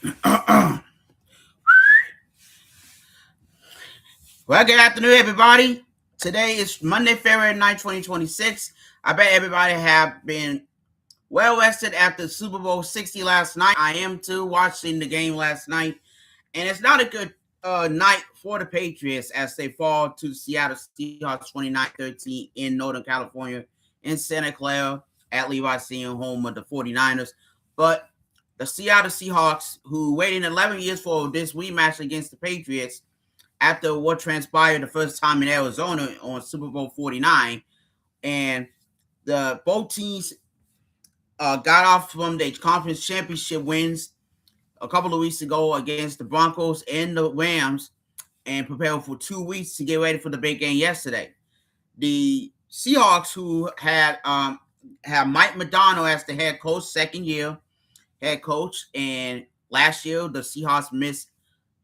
Well, good afternoon, everybody. Today is Monday, February 9th, 2026. I bet everybody have been well rested after Super Bowl 60 last night. I am too, watching the game last night. And it's not a good night for the Patriots as they fall to the Seattle Seahawks 29-13 in Northern California in Santa Clara at Levi Stadium, home of the 49ers. But the Seattle Seahawks, who waited 11 years for this rematch against the Patriots, after what transpired the first time in Arizona on Super Bowl 49, and the both teams got off from the conference championship wins a couple of weeks ago against the Broncos and the Rams, and prepared for 2 weeks to get ready for the big game yesterday. The Seahawks, who had Mike McDonald as the head coach, second year head coach, and last year the Seahawks missed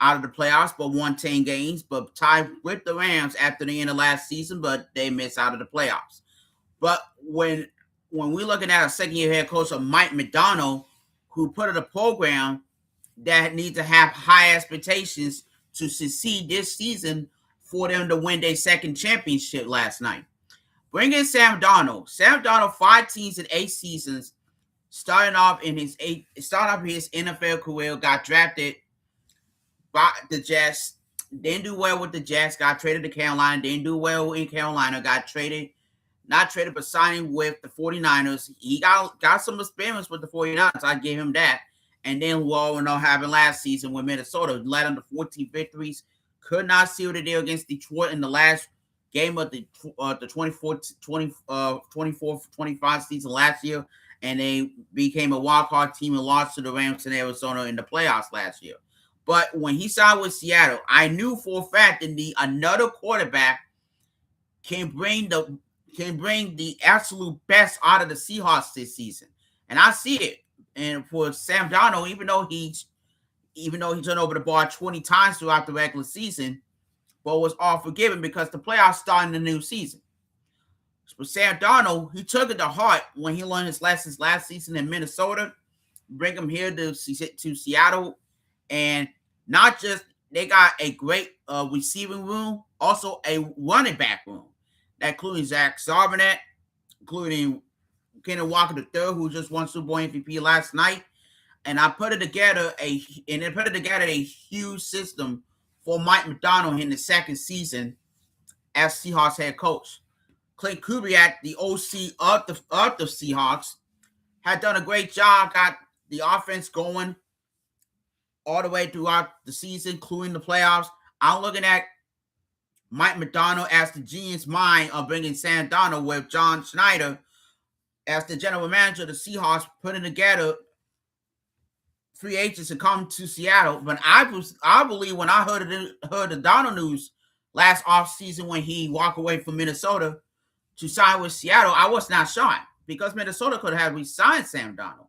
out of the playoffs, but won 10 games, but tied with the Rams after the end of last season, but they missed out of the playoffs. But when we're looking at a second-year head coach of Mike McDonald, who put in a program that needs to have high expectations to succeed this season for them to win their second championship last night. Bring in Sam Darnold. Sam Darnold, 5 teams in 8 seasons, starting off his NFL career, got drafted by the Jets, didn't do well with the Jets, got traded to Carolina, didn't do well in Carolina, got traded, not traded, but signing with the 49ers. He got some experience with the 49ers. I give him that. And then we all know happened last season with Minnesota, led them to 14 victories, could not seal the deal against Detroit in the last game of the 24-25 season last year, and they became a wild card team and lost to the Rams in Arizona in the playoffs last year. But when he signed with Seattle, I knew for a fact that another quarterback can bring the absolute best out of the Seahawks this season, and I see it. And for Sam Darnold, even though he turned over the ball 20 times throughout the regular season, but was all forgiven because the playoffs starting the new season. But Sam Darnold, he took it to heart when he learned his lessons last season in Minnesota, bring him here to Seattle. And not just they got a great receiving room, also a running back room, that including Zach Charbonnet, including Kenneth Walker III, who just won Super Bowl MVP last night. And I put it together a huge system for Mike McDonald in the second season as Seahawks head coach. Clint Kubiak, the OC of the Seahawks, had done a great job, got the offense going all the way throughout the season, including the playoffs. I'm looking at Mike McDonald as the genius mind of bringing Sam Darnold with John Schneider as the general manager of the Seahawks, putting together free agents to come to Seattle. But I believe when I heard the Darnold news last offseason when he walked away from Minnesota to sign with Seattle, I was not shocked because Minnesota could have re-signed Sam Darnold.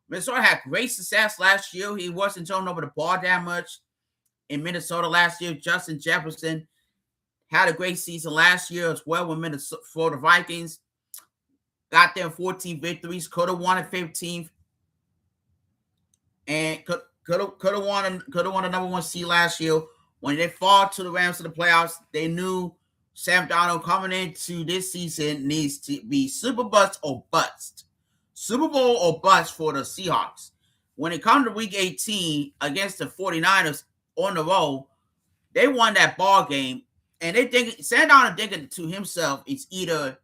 Minnesota had great success last year. He wasn't turning over the ball that much in Minnesota last year. Justin Jefferson had a great season last year as well with Minnesota for the Vikings. Got them 14 victories, could have won a 15th, and could have won a number 1 seed last year. When they fall to the Rams in the playoffs, they knew Sam Darnold coming into this season needs to be super bust or bust. Super Bowl or bust for the Seahawks. When it comes to Week 18 against the 49ers on the road, they won that ball game, and they think Sam Darnold thinking to himself, it's either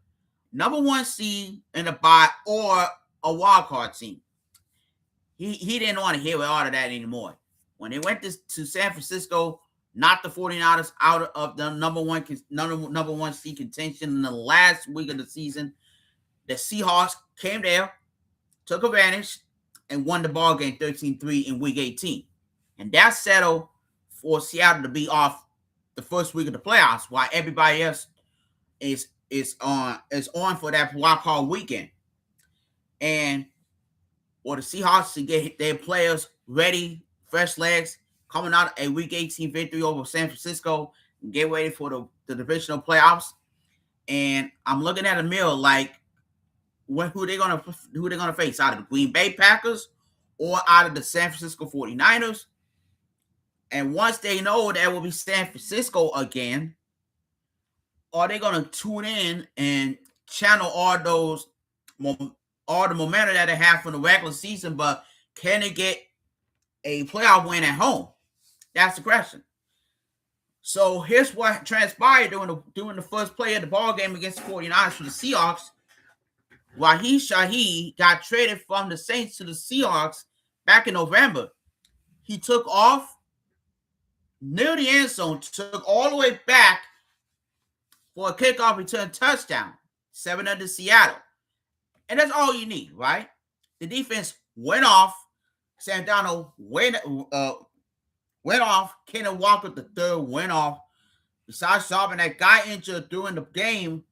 number 1 seed in a bye or a wild card team. He didn't want to hear all of that anymore. When they went to San Francisco, knocked the 49ers out of the number one seed contention in the last week of the season, the Seahawks came there, took advantage, and won the ball game 13-3 in Week 18. And that settled for Seattle to be off the first week of the playoffs, while everybody else is on for that wild card weekend. And for the Seahawks to get their players ready, fresh legs, coming out a Week 18 victory over San Francisco, and get ready for the divisional playoffs. And I'm looking at a mirror like, who they gonna face? Out of the Green Bay Packers or out of the San Francisco 49ers. And once they know that will be San Francisco again, are they going to tune in and channel all the momentum that they have from the regular season, but can they get a playoff win at home? That's the question. So here's what transpired during the first play of the ball game against the 49ers for the Seahawks. Raheem Shaheed got traded from the Saints to the Seahawks back in November. He took off near the end zone, took all the way back for a kickoff return touchdown, 7-0 Seattle. And that's all you need, right? The defense went off. Sam Darnold went off. Kenneth Walker III went off. Besides Sharpen that got injured during the game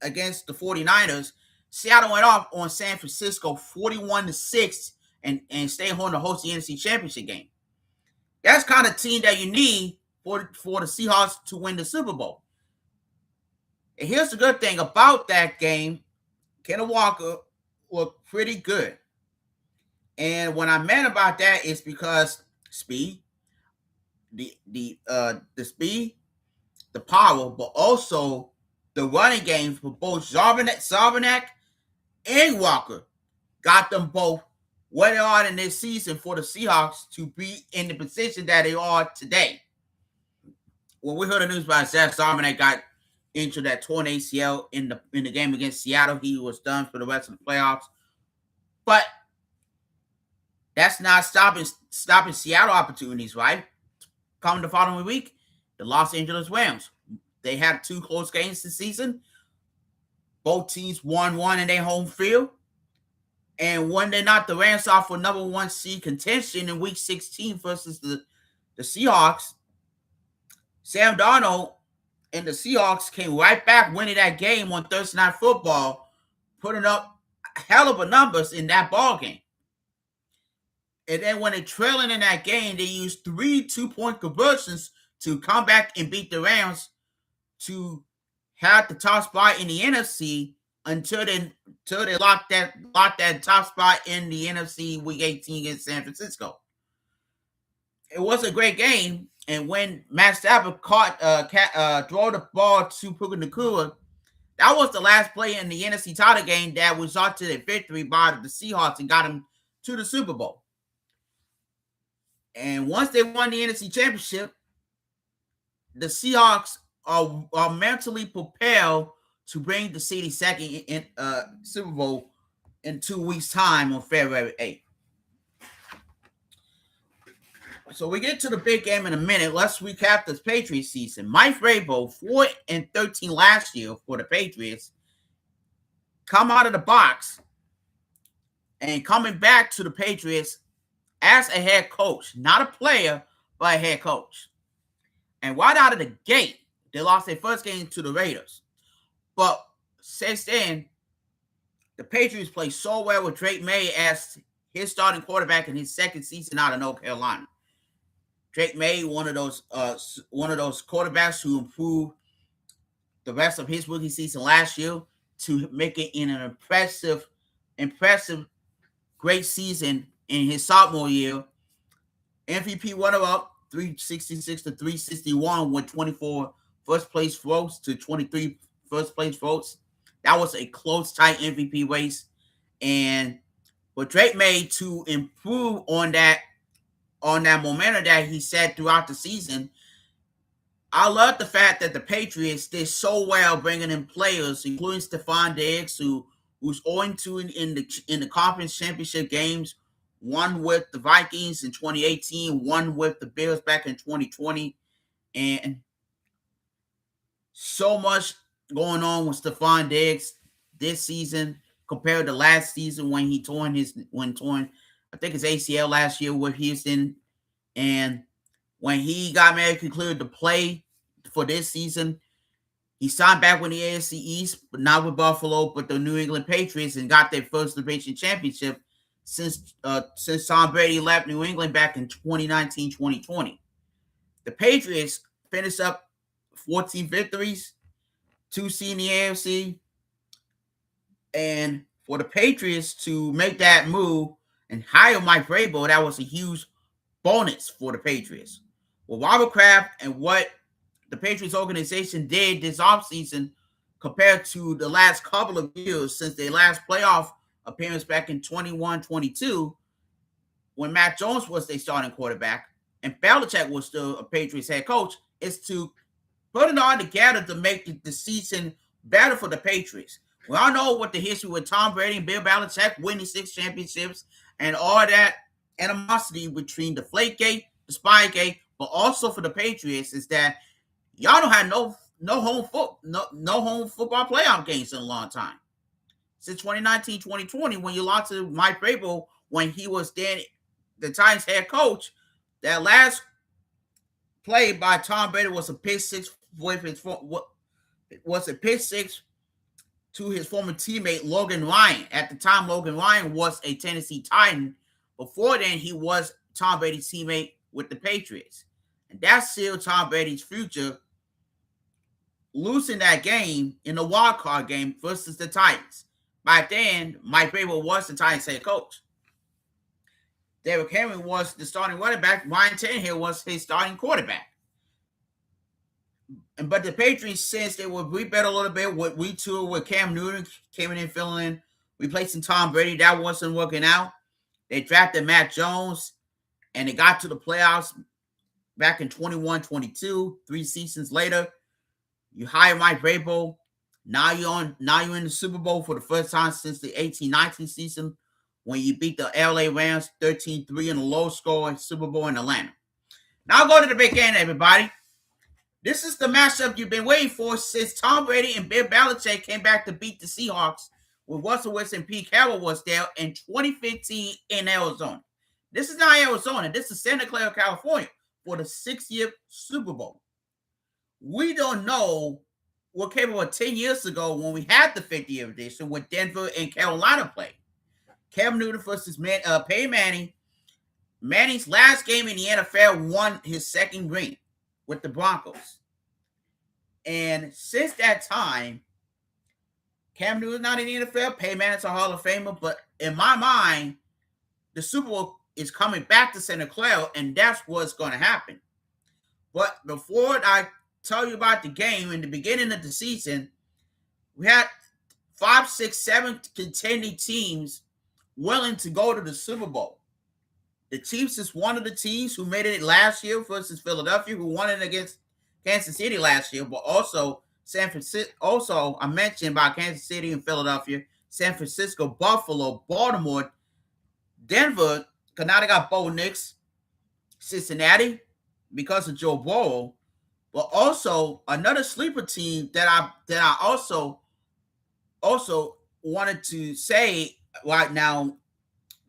against the 49ers, Seattle went off on San Francisco 41-6 and stayed home to host the NFC Championship game. That's the kind of team that you need for the Seahawks to win the Super Bowl. And here's the good thing about that game. Kenneth Walker looked pretty good. And what I meant about that is because speed, the speed, the power, but also the running game for both Zarvanek and Walker got them both where they are in this season for the Seahawks to be in the position that they are today. When we heard the news about Zach Zarvanek got into that torn ACL in the game against Seattle, he was done for the rest of the playoffs. But that's not stopping Seattle opportunities, right? Coming the following week, the Los Angeles Rams. They had 2 close games this season. Both teams won one in their home field. And when they knocked the Rams off for number 1 seed contention in Week 16 versus the Seahawks, Sam Darnold and the Seahawks came right back winning that game on Thursday Night Football, putting up hell of a numbers in that ball game. And then when they're trailing in that game, they used 3 2-point conversions to come back and beat the Rams to have the top spot in the NFC until they locked that top spot in the NFC Week 18 against San Francisco. It was a great game, and when Matt Stafford throw the ball to Puka Nacua, that was the last play in the NFC title game that resulted in a victory by the Seahawks and got them to the Super Bowl. And once they won the NFC Championship, the Seahawks are mentally prepared to bring the city second in Super Bowl in 2 weeks' time on February 8th. So we get to the big game in a minute. Let's recap this Patriots season. Mike Vrabel, 4-13 last year for the Patriots, come out of the box and coming back to the Patriots as a head coach, not a player, but a head coach. And right out of the gate, they lost their first game to the Raiders. But since then, the Patriots played so well with Drake May as his starting quarterback in his second season out of North Carolina. Drake May, one of those quarterbacks who improved the rest of his rookie season last year to make it in an impressive, great season in his sophomore year. MVP runner-up, 366-361 with 24 first-place votes to 23 first-place votes. That was a close, tight MVP race. And for Drake May to improve on that momentum that he set throughout the season, I love the fact that the Patriots did so well bringing in players, including Stephon Diggs, who's 0-2 in the conference championship games, one with the Vikings in 2018, one with the Bills back in 2020, and so much going on with Stephon Diggs this season compared to last season when he torn I think his ACL last year with Houston, and when he got medically cleared to play for this season, he signed back with the AFC East, but not with Buffalo, but the New England Patriots, and got their first division championship since Tom Brady left New England back in 2019-2020. The Patriots finished up 14 victories, 2 seed in the AFC, and for the Patriots to make that move and hire Mike Vrabel, that was a huge bonus for the Patriots. Well, Robert Kraft and what the Patriots organization did this offseason compared to the last couple of years since their last playoff appearance back in 21-22, when Mac Jones was their starting quarterback and Belichick was still a Patriots head coach, is to put it all together to make the season better for the Patriots. We all know what the history with Tom Brady and Bill Belichick winning 6 championships and all that animosity between the Flakegate, the Spygate, but also for the Patriots is that y'all don't have no home football playoff games in a long time. Since 2019-2020, when you lost to Mike Vrabel when he was then the Titans head coach, that last play by Tom Brady was a pick six with his was a pick six to his former teammate Logan Ryan. At the time, Logan Ryan was a Tennessee Titan. Before then, he was Tom Brady's teammate with the Patriots. And that sealed Tom Brady's future, losing that game in the wild card game versus the Titans. Back then, Mike Vrabel was the Titans head coach. Derrick Henry was the starting running back. Ryan Tannehill was his starting quarterback. But the Patriots, since they were rebuilt a little bit, what we toured with Cam Newton came in and filling in, replacing Tom Brady, that wasn't working out. They drafted Mac Jones, and they got to the playoffs back in 21-22. 3 seasons later, you hire Mike Vrabel. Now you're in the Super Bowl for the first time since the 18-19 season, when you beat the LA Rams 13-3 in a low-scoring Super Bowl in Atlanta. Now go to the big game, everybody. This is the matchup you've been waiting for since Tom Brady and Bill Belichick came back to beat the Seahawks when Russell Wilson and Pete Carroll was there in 2015 in Arizona. This is not Arizona. This is Santa Clara, California for the 6th Super Bowl. We don't know what came about 10 years ago when we had the 50th edition when Denver and Carolina played. Cam Newton versus Peyton Manning. Manning's last game in the NFL won his 2nd ring with the Broncos. And since that time, Cam Newton's not in the NFL. Peyton Manning's a Hall of Famer. But in my mind, the Super Bowl is coming back to Santa Clara, and that's what's going to happen. But before I tell you about the game, in the beginning of the season, we had 5, 6, 7 contending teams willing to go to the Super Bowl. The Chiefs is one of the teams who made it last year versus Philadelphia, who won it against Kansas City last year, but also San Francisco. Also, I mentioned about Kansas City and Philadelphia, San Francisco, Buffalo, Baltimore, Denver, because now they got Bo Nix, Cincinnati, because of Joe Burrow, but also another sleeper team that I also wanted to say right now,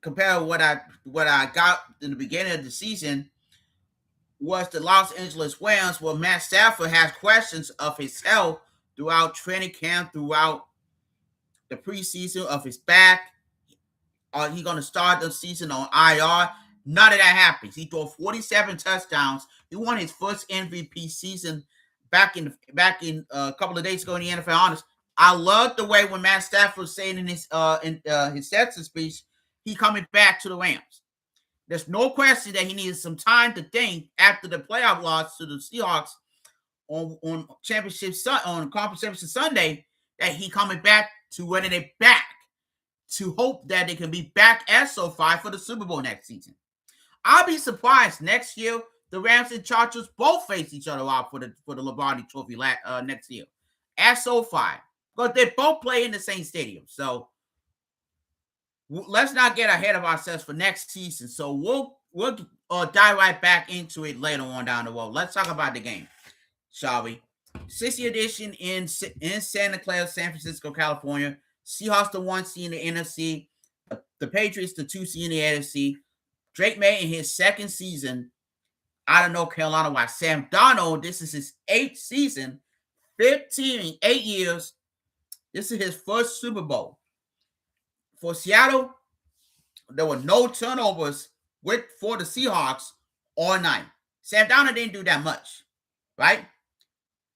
compare what I got in the beginning of the season, was the Los Angeles Rams, where Matt Stafford has questions of his health throughout training camp, throughout the preseason, of his back. Are he going to start the season on IR? None of that happens. He threw 47 touchdowns. He won his first MVP season back in a couple of days ago in the NFL Honors. I love the way when Matt Stafford was saying in his Texas speech, he coming back to the Rams. There's no question that he needed some time to think after the playoff loss to the Seahawks on Conference Championship Sunday, that he coming back to winning it back, to hope that they can be back at SoFi for the Super Bowl next season. I'll be surprised next year the Rams and Chargers both face each other out for the Lombardi Trophy next year at SoFi, because they both play in the same stadium. So let's not get ahead of ourselves for next season. So we'll dive right back into it later on down the road. Let's talk about the game, shall we? 60th edition in Santa Clara, San Francisco, California. Seahawks the 1 seed in the NFC. The Patriots the 2 seed in the NFC. Drake May in his 2nd season out of North Carolina. While Sam Darnold, this is his 8th season, 8 years. This is his first Super Bowl. For Seattle, there were no turnovers for the Seahawks all night. Sam Darnold didn't do that much, right?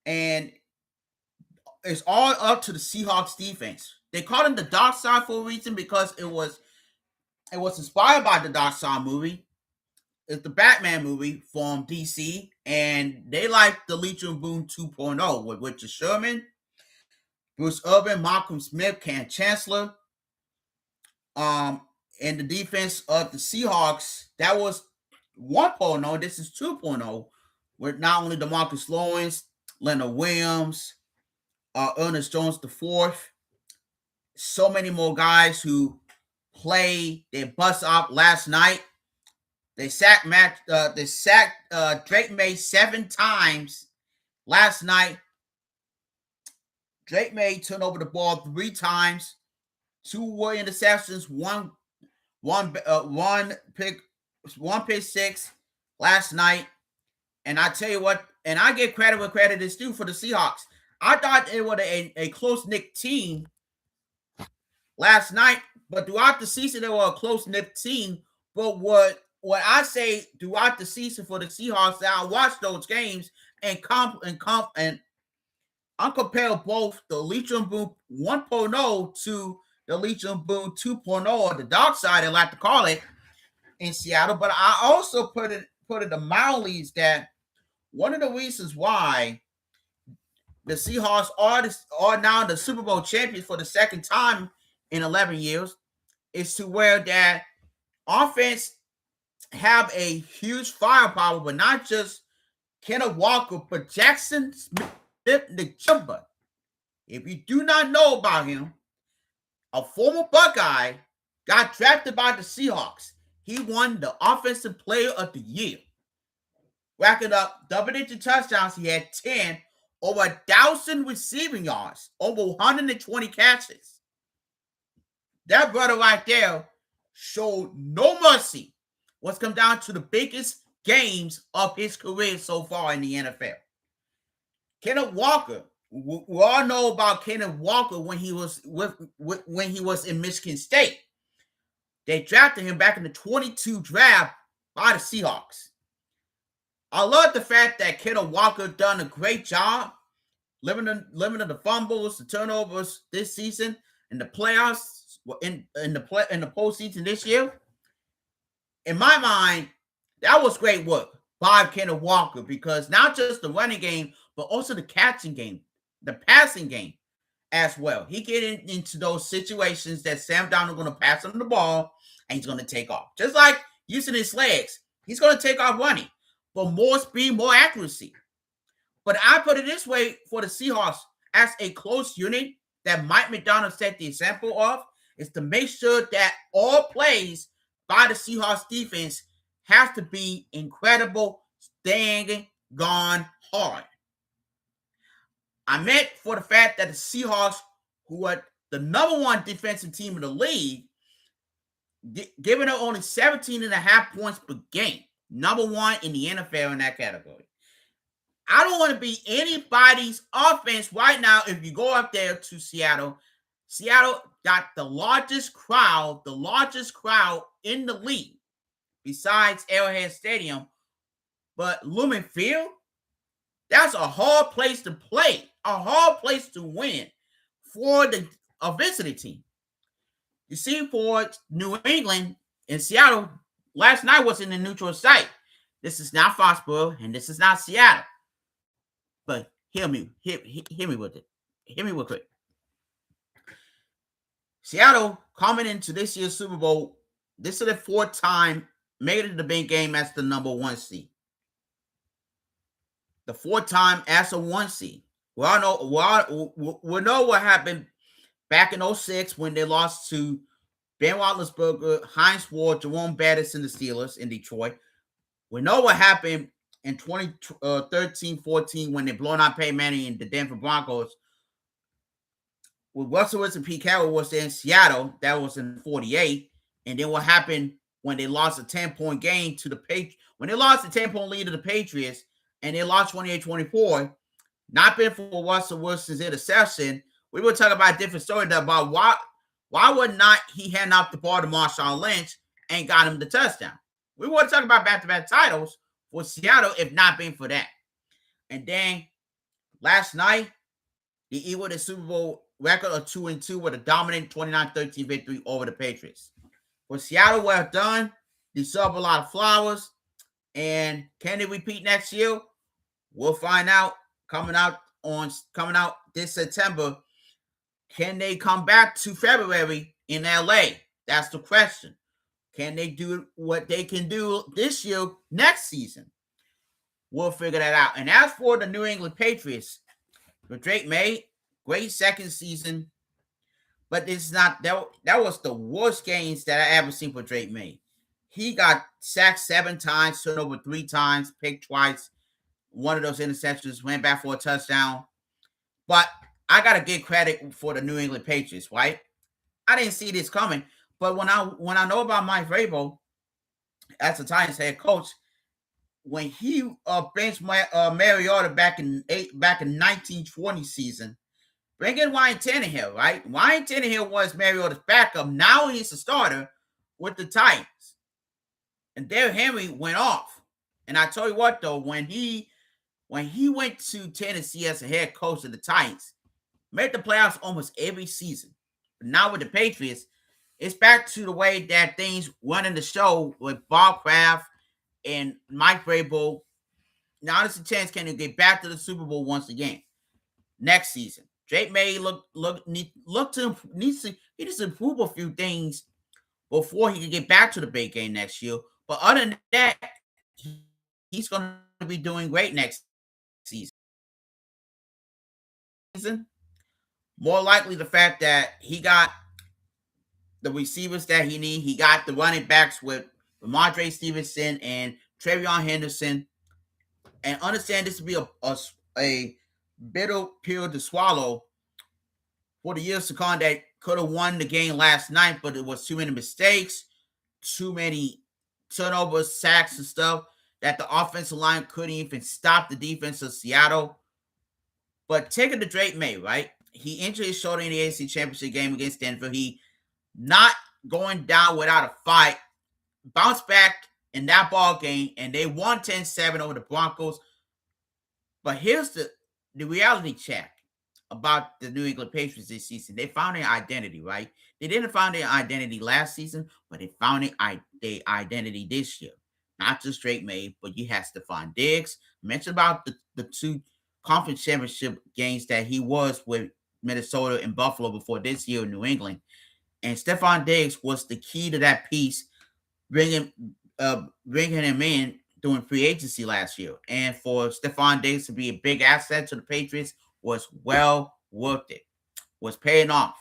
And it's all up to the Seahawks defense. They called him the dark side for a reason, because it was It was inspired by the Dark Side movie. It's the Batman movie from DC, and they like the Legion Boom 2.0 with Richard Sherman, Bruce Urban, Malcolm Smith, Ken Chancellor. In the defense of the Seahawks, that was 1.0. This is 2.0, with not only DeMarcus Lawrence, Leonard Williams, Ernest Jones the fourth, so many more guys who play their butts off last night. They sacked Drake May 7 times last night. Drake May turned over the ball 3 times. 2 were interceptions, one pick six last night. And I tell you what, and I give credit where credit is due for the Seahawks. I thought they were a close-knit team last night, but throughout the season they were a close-knit team. But what I say throughout the season for the Seahawks, I watched those games and compare both the Legion Boom 1.0 to the Legion Boom 2.0, or the dark side, I like to call it, in Seattle. But I also put it the mildly that one of the reasons why the Seahawks are now the Super Bowl champions for the second time in 11 years is to where that offense have a huge firepower, but not just Kenneth Walker, but Jackson Smith Njigba. If you do not know about him, a former Buckeye, got drafted by the Seahawks. He won the Offensive Player of the Year, racking up double-digit touchdowns. He had 10, over 1,000 receiving yards, over 120 catches. That brother right there showed no mercy what's come down to the biggest games of his career so far in the NFL. Kenneth Walker, we all know about Kenneth Walker when he was in Michigan State. They drafted him back in the 22 draft by the Seahawks. I love the fact that Kenneth Walker done a great job limiting the fumbles, the turnovers this season, in the playoffs, in the postseason this year. In my mind, that was great work by Kenneth Walker, because not just the running game, but also the catching game, the passing game as well. He getting into those situations that Sam Darnold going to pass him the ball and he's going to take off. Just like using his legs, he's going to take off running, but more speed, more accuracy. But I put it this way for the Seahawks, as a close unit that Mike McDonald set the example of, is to make sure that all plays by the Seahawks defense has to be incredible, dang gone hard. I meant for the fact that the Seahawks, who are the number 1 defensive team in the league, giving up only 17.5 points per game, number 1 in the NFL in that category. I don't want to be anybody's offense right now. If you go up there to Seattle got the largest crowd in the league, besides Arrowhead Stadium. But Lumen Field, that's a hard place to play, a hard place to win for a visiting team. You see, for New England and Seattle, last night was in the neutral site. This is not Foxborough, and this is not Seattle. But hear me with it. Hear me real quick. Seattle coming into this year's Super Bowl, this is the 4th time made it to the big game as the number 1 seed. The 4th time as a 1 seed. We know what happened back in 2006 when they lost to Ben Roethlisberger, Heinz Ward, Jerome Bettis, and the Steelers in Detroit. We know what happened in 2013-14 when they blown out Peyton Manning and the Denver Broncos. With Russell Wilson, Pete Carroll was there in Seattle. That was in 48. And then what happened when they lost a 10-point game to the Patriots? When they lost a 10-point lead to the Patriots and they lost 28-24, not been for Russell Wilson's interception, we would talk about a different story about why would not he hand off the ball to Marshawn Lynch and got him the touchdown. We want to talk about back-to-back titles for Seattle if not been for that. And then last night, the Eagles the Super Bowl record of 2-2 with a dominant 29-13 victory over the Patriots. For Seattle, well done. Deserve a lot of flowers. And can they repeat next year? We'll find out coming out this September. Can they come back to February in LA? That's the question. Can they do what they can do this year, next season? We'll figure that out. And as for the New England Patriots, for Drake May, great second season, but it's not that was the worst games that I ever seen for Drake May. He got sacked 7 times, turned over 3 times, picked twice. One of those interceptions went back for a touchdown. But I gotta give credit for the New England Patriots, right? I didn't see this coming, but when I know about Mike Vrabel as the Titans head coach, when he benched Mariota back in 1920 season, bring in Ryan Tannehill, right? Ryan Tannehill was Mariota's backup. Now he's a starter with the Titans, and Derrick Henry went off. And I tell you what, though, when he went to Tennessee as a head coach of the Titans, made the playoffs almost every season. But now with the Patriots, it's back to the way that things running the show with Bob Kraft and Mike Vrabel. Now there's a chance can they get back to the Super Bowl once again next season. Drake May needs to improve a few things before he can get back to the big game next year. But other than that, he's going to be doing great next season. More likely the fact that he got the receivers that he needs. He got the running backs with Ramondre Stevenson and Travion Henderson. And understand this to be a bitter pill to swallow for the years to come that could have won the game last night, but it was too many mistakes, too many turnovers, sacks, and stuff that the offensive line couldn't even stop the defense of Seattle. But taking the Drake May, right? He injured his shoulder in the AFC Championship game against Denver. He not going down without a fight, bounced back in that ball game, and they won 10-7 over the Broncos. But here's the reality check about the New England Patriots this season. They found their identity, right? They didn't find their identity last season, but they found their identity this year. Not just Drake May, but you have Stephon Diggs. I mentioned about the 2 conference championship games that he was with Minnesota and Buffalo before this year in New England. And Stephon Diggs was the key to that piece, bringing him in during free agency last year. And for Stephon Diggs to be a big asset to the Patriots was well worth it, was paying off.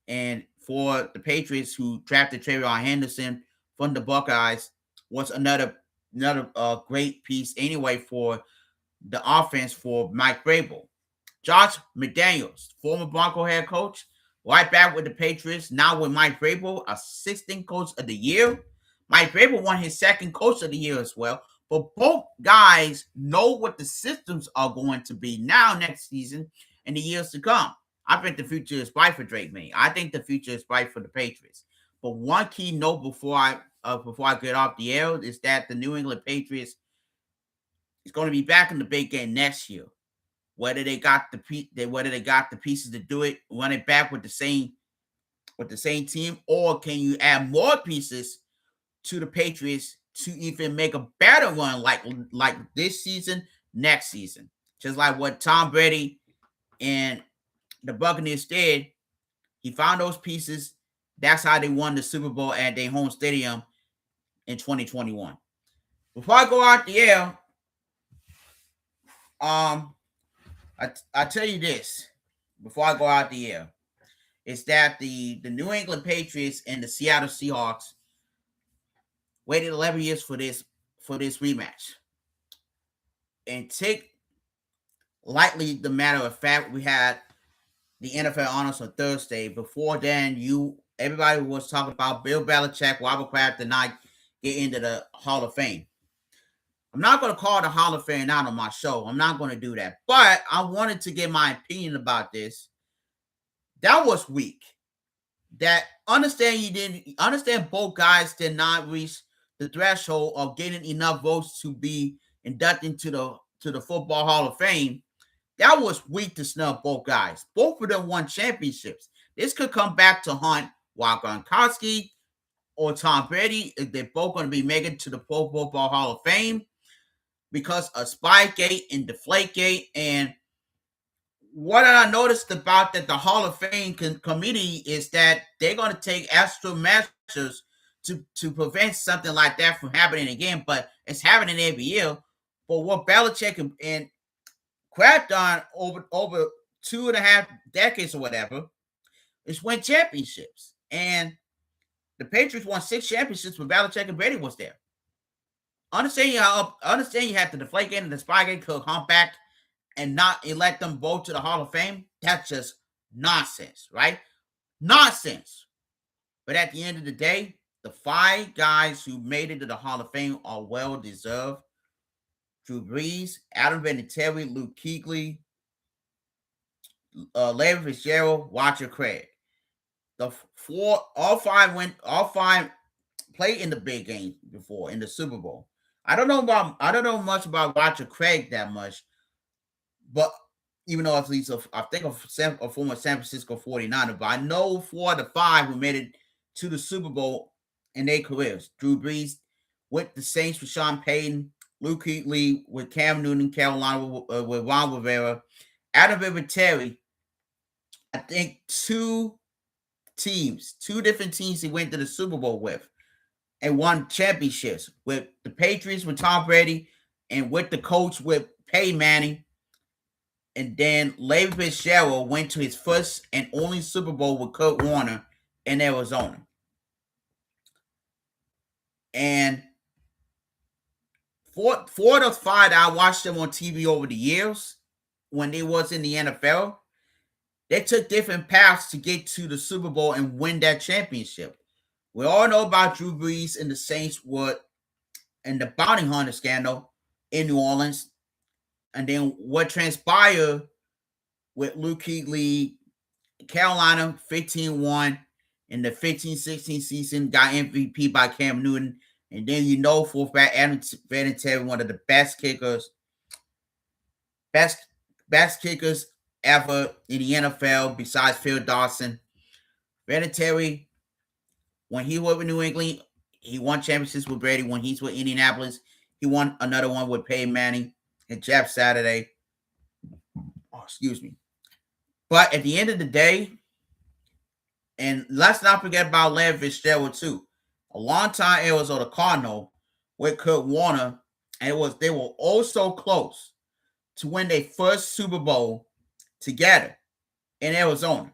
And for the Patriots who drafted Travion Henderson from the Buckeyes was another great piece anyway for the offense for Mike Vrabel. Josh McDaniels, former Bronco head coach, right back with the Patriots, now with Mike Vrabel, assistant coach of the year. Mike Vrabel won his second coach of the year as well. But both guys know what the systems are going to be now next season and the years to come. I think the future is bright for Drake May. I think the future is bright for the Patriots. But one key note before I get off the air is that the New England Patriots is going to be back in the big game next year. Whether they got the pieces to do it, run it back with the same team, or can you add more pieces to the Patriots to even make a better run like this season, next season? Just like what Tom Brady and the Buccaneers did. He found those pieces. That's how they won the Super Bowl at their home stadium in 2021. Before I go out the air, I tell you this before I go out the air, is that the New England Patriots and the Seattle Seahawks waited 11 years for this rematch. And take lightly the matter of fact, we had the NFL Honors on Thursday. Before then, everybody was talking about Bill Belichick, Robert Kraft did not get into the Hall of Fame. I'm not going to call the Hall of Fame out on my show. I'm not going to do that. But I wanted to give my opinion about this. That was weak. That understand both guys did not reach the threshold of getting enough votes to be inducted to the Football Hall of Fame. That was weak to snub both guys. Both of them won championships. This could come back to haunt Gronkowski, or Tom Brady, they're both going to be making to the Pro Football Hall of Fame because of Spygate and Deflategate. And what I noticed about that the Hall of Fame committee is that they're going to take extra measures to prevent something like that from happening again. But it's happening every year. But what Belichick and crapped on over 2.5 decades or whatever is win championships. And the Patriots won 6 championships when Belichick and Brady was there. Understand you have to deflate and the Spygate could hump back and not elect them both to the Hall of Fame. That's just nonsense, right? Nonsense. But at the end of the day, the 5 guys who made it to the Hall of Fame are well deserved. Drew Brees, Adam Vinatieri, Luke Kuechly, Larry Fitzgerald, Roger Craig. All five played in the big game before in the Super Bowl. I don't know much about Roger Craig that much, but even though he's I think a former San Francisco 49er, but I know 4 of the 5 who made it to the Super Bowl in their careers. Drew Brees with the Saints with Sean Payton, Luke Kuechly with Cam Newton, Carolina with Ron Rivera, Adam Vinatieri. I think 2 different teams he went to the Super Bowl with and won championships with the Patriots with Tom Brady and with the coach with Peyton Manning. And then Larry Fitzgerald went to his first and only Super Bowl with Kurt Warner in Arizona. And four of those 5 I watched them on TV over the years when they was in the NFL, they took different paths to get to the Super Bowl and win that championship. We all know about Drew Brees and the Saints and the bounty hunter scandal in New Orleans. And then what transpired with Luke Kuechly, Carolina 15-1 in the 15-16 season, got MVP by Cam Newton. And then for a fact, Adam Vinatieri, one of the best kickers ever in the NFL besides Phil Dawson. Vinatieri, when he was with New England, he won championships with Brady. When he's with Indianapolis, he won another one with Peyton Manning and Jeff Saturday. Oh, excuse me. But at the end of the day, and let's not forget about Larry Fitzgerald too. A long time Arizona Cardinal with Kurt Warner, and they were also close to win their first Super Bowl together in Arizona.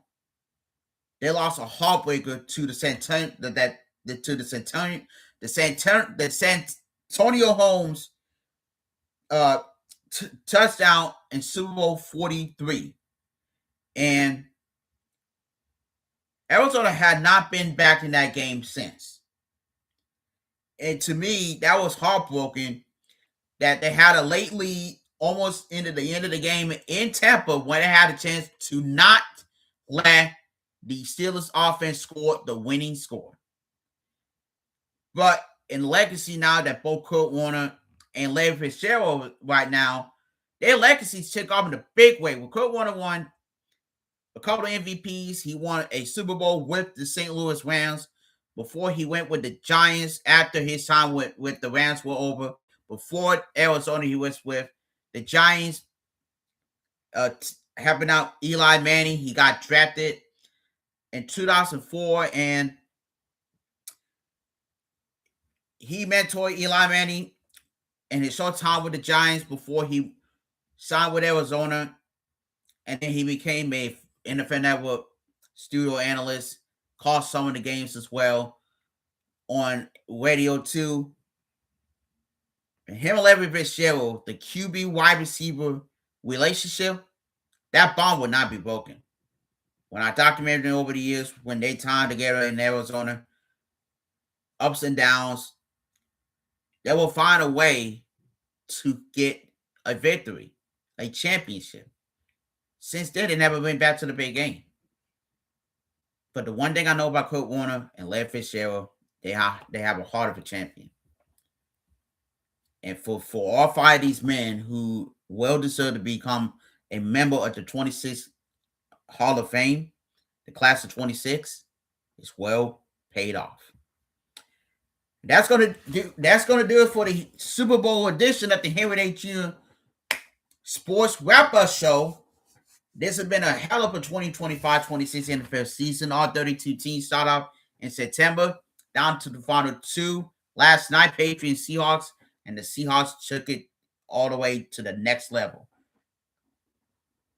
They lost a heartbreaker to the San Antonio Holmes touchdown in Super Bowl 43. And Arizona had not been back in that game since. And to me, that was heartbroken that they had a late lead almost into the end of the game in Tampa when they had a chance to not let the Steelers offense score the winning score. But in legacy now that both Kurt Warner and Larry Fitzgerald right now, their legacies took off in a big way. When Kurt Warner won a couple of MVPs, he won a Super Bowl with the St. Louis Rams before he went with the Giants after his time with the Rams were over. Before Arizona, he was with the Giants, helping out Eli Manning. He got drafted in 2004, and he mentored Eli Manning in his short time with the Giants before he signed with Arizona, and then he became a NFL Network studio analyst, called some of the games as well on radio too. And him and Larry Fitzgerald, the QB wide receiver relationship, that bond would not be broken. When I documented it over the years, when they time together in Arizona, ups and downs, they will find a way to get a victory, a championship. Since then, they never went back to the big game. But the one thing I know about Kurt Warner and Larry Fitzgerald, they have a heart of a champion. And for all 5 of these men who well deserve to become a member of the 26th Hall of Fame, the class of 26, is well paid off. That's gonna do it for the Super Bowl edition of the Henry H. Jr. Sports Wrap-Up Show. This has been a hell of a 2025-26 NFL season. All 32 teams start off in September, down to the final two. Last night, Patriots and Seahawks, and the Seahawks took it all the way to the next level.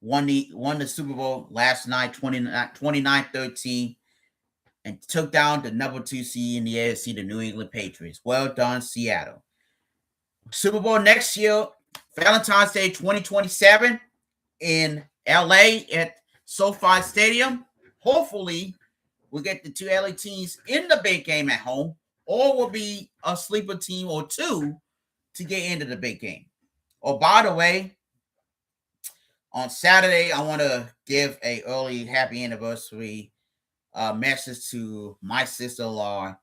Won the Super Bowl last night, 29-13, and took down the number 2 seed in the AFC, the New England Patriots. Well done, Seattle. Super Bowl next year, Valentine's Day 2027 in LA at SoFi Stadium. Hopefully, we'll get the two LA teams in the big game at home, or will be a sleeper team or two to get into the big game. Oh, by the way, on Saturday, I want to give a early happy anniversary message to my sister-in-law,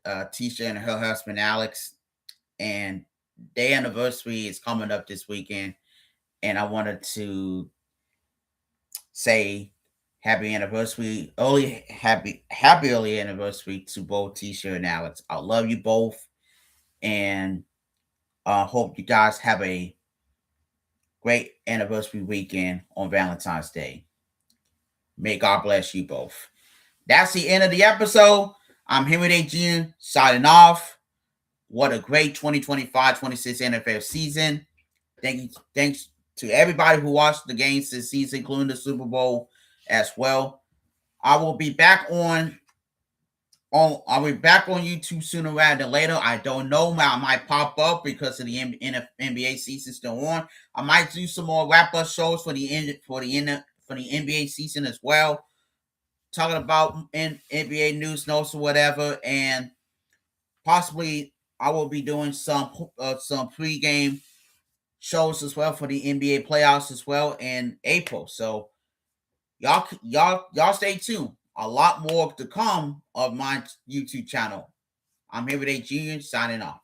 Tisha, and her husband, Alex. And their anniversary is coming up this weekend. And I wanted to say happy anniversary, happy early anniversary to both Tisha and Alex. I love you both. And I hope you guys have a great anniversary weekend on Valentine's Day. May God bless you both. That's the end of the episode. I'm Henry H. Jr. signing off. What a great 2025-26 NFL season. Thanks to everybody who watched the games this season, including the Super Bowl as well. I will be back on YouTube sooner rather than later. I don't know. I might pop up because of the NBA season still on. I might do some more wrap-up shows for the NBA season as well, talking about NBA news, notes, or whatever, and possibly I will be doing some pre-game shows as well for the NBA playoffs as well in April. So y'all stay tuned. A lot more to come of my YouTube channel. I'm here with A Junior signing off.